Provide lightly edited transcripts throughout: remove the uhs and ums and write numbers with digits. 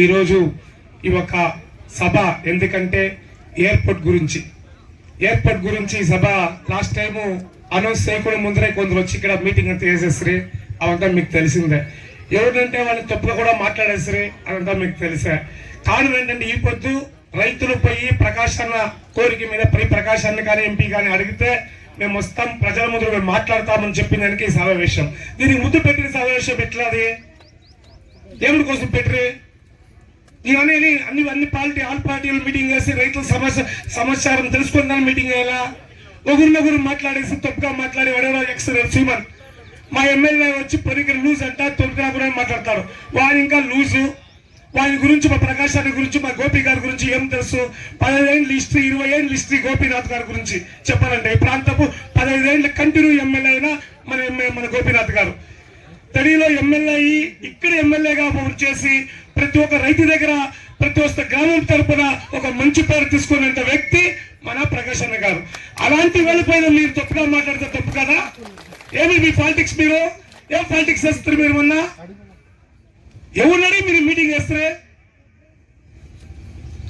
ఈరోజు ఈ ఒక సభ ఎందుకంటే ఎయిర్పోర్ట్ గురించి సభ లాస్ట్ టైము అనౌన్స్ చేయకుండా ముందరే కొందరు వచ్చి ఇక్కడ మీటింగ్ అంతా చేసేసరి అవంతా మీకు తెలిసిందే. ఎవరంటే వాళ్ళని తప్పుగా కూడా మాట్లాడేసరి అదంతా మీకు తెలిసే. కారణం ఏంటంటే ఈ పొద్దు రైతులు పోయి ప్రకాశన్న కోరిక మీద ప్రకాశాన్ని కానీ ఎంపీ కానీ అడిగితే మేము వస్తాం, ప్రజల ముందు మేము మాట్లాడతామని చెప్పిన దానికి ఈ సమావేశం. దీనికి ముద్దు పెట్టిన సమావేశం ఎట్లా? అది దేవుడి కోసం పెట్టిరి. ఇవన్నీ అన్ని ఆల్ పార్టీలు మీటింగ్ చేసి రైతుల సమాచారం తెలుసుకుందాం మీటింగ్ అయ్యేలా ఒకరినొకరు మాట్లాడేసి తప్పుగా మాట్లాడి వాడేవో ఎక్స్మన్ మా ఎమ్మెల్యే వచ్చి పొరికలు లూజ్ అంట తొలిగా కూడా మాట్లాడతారు. వాడు ఇంకా లూజు. వారి గురించి మా ప్రకాశాన్ని గురించి మా గోపి గారి గురించి ఏం తెలుసు? 15 ఏళ్ళ హిస్టరీ 20 ఏళ్ళ హిస్టరీ గోపీనాథ్ గారి గురించి చెప్పాలంటే ఈ ప్రాంతపు 15 ఏళ్ళ కంటిన్యూ ఎమ్మెల్యే అయినా మన గోపీనాథ్ గారు తడిలో ఎమ్మెల్యే అయ్యి ఇక్కడ ఎమ్మెల్యేగా చేసి ప్రతి ఒక్క రైతు దగ్గర ప్రతి ఒక్క గ్రామం తరపున ఒక మంచి పేరు తీసుకునేంత వ్యక్తి మన ప్రకాశన్న గారు. అలాంటి వెళ్ళిపోయిన మీరు తప్పుగా మాట్లాడితే తప్పు కదా? ఏమి మీ పాలిటిక్స్? మీరు ఏం పాలిటిక్స్ చేస్తారు? మీరు మొన్న ఎవరినడి మీరు మీటింగ్ చేస్తే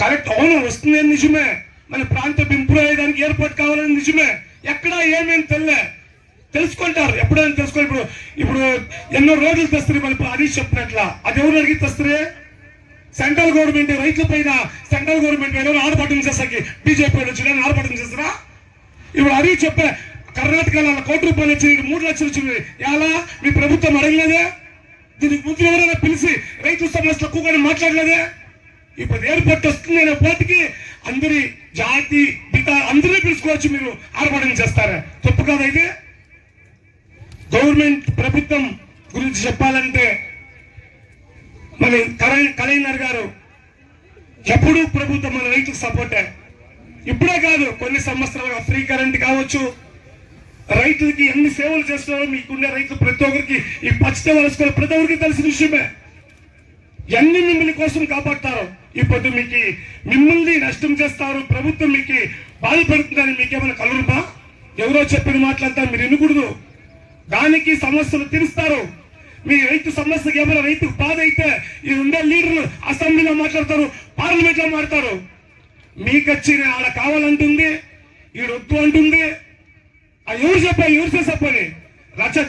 కరెక్ట్ అవును వస్తుంది నిజమే. మన ప్రాంతం ఇంప్రూవ్ అయ్యేదానికి ఎయిర్పోర్ట్ కావాలని నిజమే. ఎక్కడ ఏమేమి తెలుసుకుంటారు ఎప్పుడైనా తెలుసుకోవాలి. ఇప్పుడు ఎన్నో రోజులు తెస్తారు. మన హరీష్ చెప్పినట్లా అది ఎవరు అడిగి తెస్తారే? సెంట్రల్ గవర్నమెంట్ రైతుల పైన సెంట్రల్ గవర్నమెంట్ పైన ఆర్భాటం చేస్తాకి బీజేపీ వచ్చిన ఆర్భాటం చేస్తారా? ఇప్పుడు హరీష్ చెప్పే కర్ణాటకలో 1 కోటి రూపాయలు వచ్చింది, 3 లక్షలు వచ్చింది. ఎలా మీ ప్రభుత్వం అడగలేదే? దీనికి ముందు ఎవరైనా పిలిచి రైతుల సమస్యలు ఎక్కువగా మాట్లాడలేదే? ఇప్పుడు ఎయిర్పోర్ట్ వస్తుంది అనే పోటీకి అందరి జాతి అందరినీ పిలుచుకోవచ్చు. మీరు ఆర్భాటం చేస్తారా? తప్పు కాదు. అయితే గవర్నమెంట్ ప్రభుత్వం గురించి చెప్పాలంటే మన కలైనర్ గారు ఎప్పుడు ప్రభుత్వం మన రైతుకు సపోర్టే. ఇప్పుడే కాదు కొన్ని సంవత్సరాలుగా ఫ్రీ కరెంట్ కావచ్చు, రైతులకి ఎన్ని సేవలు చేస్తున్నారో మీకుండే రైతులు ప్రతి ఒక్కరికి ఈ పచ్చిత వలసుకోవాలి ప్రతి ఒక్కరికి తెలిసిన విషయమే. ఎన్ని మిమ్మల్ని కోసం కాపాడతారు. ఇప్పుడు మిమ్మల్ని నష్టం చేస్తారు, ప్రభుత్వం మీకు బాధపడుతుందని మీకేమైనా కలురుమా? ఎవరో చెప్పిన మాటలంతా మీరు వినకూడదు. దానికి సమస్యలు తీరుస్తారు. మీ రైతు సమస్యకి ఏమైనా రైతుకు బాధ అయితే ఈ ఉండే లీడర్లు అసెంబ్లీలో మాట్లాడతారు, పార్లమెంట్ లో మాట్లాడతారు. మీకు వచ్చి ఆడ కావాలంటుంది, ఈడు వద్దు అంటుంది. ఎవరు చేసే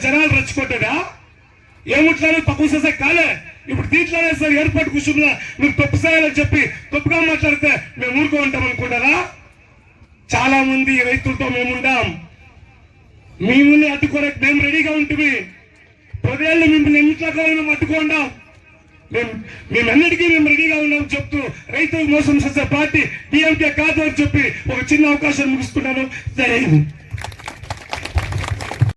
జనాలు రచ్చుకోట్టేదా? ఏముట్లానే తక్కువ చేసే కాలే. ఇప్పుడు దీంట్లోనే సార్ ఎయిర్పోర్ట్ కూర్చున్నా మీరు తప్పు చేయాలని చెప్పి తప్పుగా మాట్లాడితే మేము ఊరుకో ఉంటాం అనుకుంటారా? చాలా మంది రైతులతో మేముండాం. మిమ్మల్ని అడ్డుకోవడానికి మేము రెడీగా ఉంటుంది. 10 ఏళ్ళు మిమ్మల్ని ఎన్నిట్లా మేము అడ్డుకోండాం. మేము ఎన్నిటికీ మేము రెడీగా ఉన్నాం చెప్తూ రైతులకు మోసం చేసే పార్టీ డిఎంకే కాదు అని చెప్పి ఒక చిన్న అవకాశం ముగిస్తున్నాను. జై హింద్.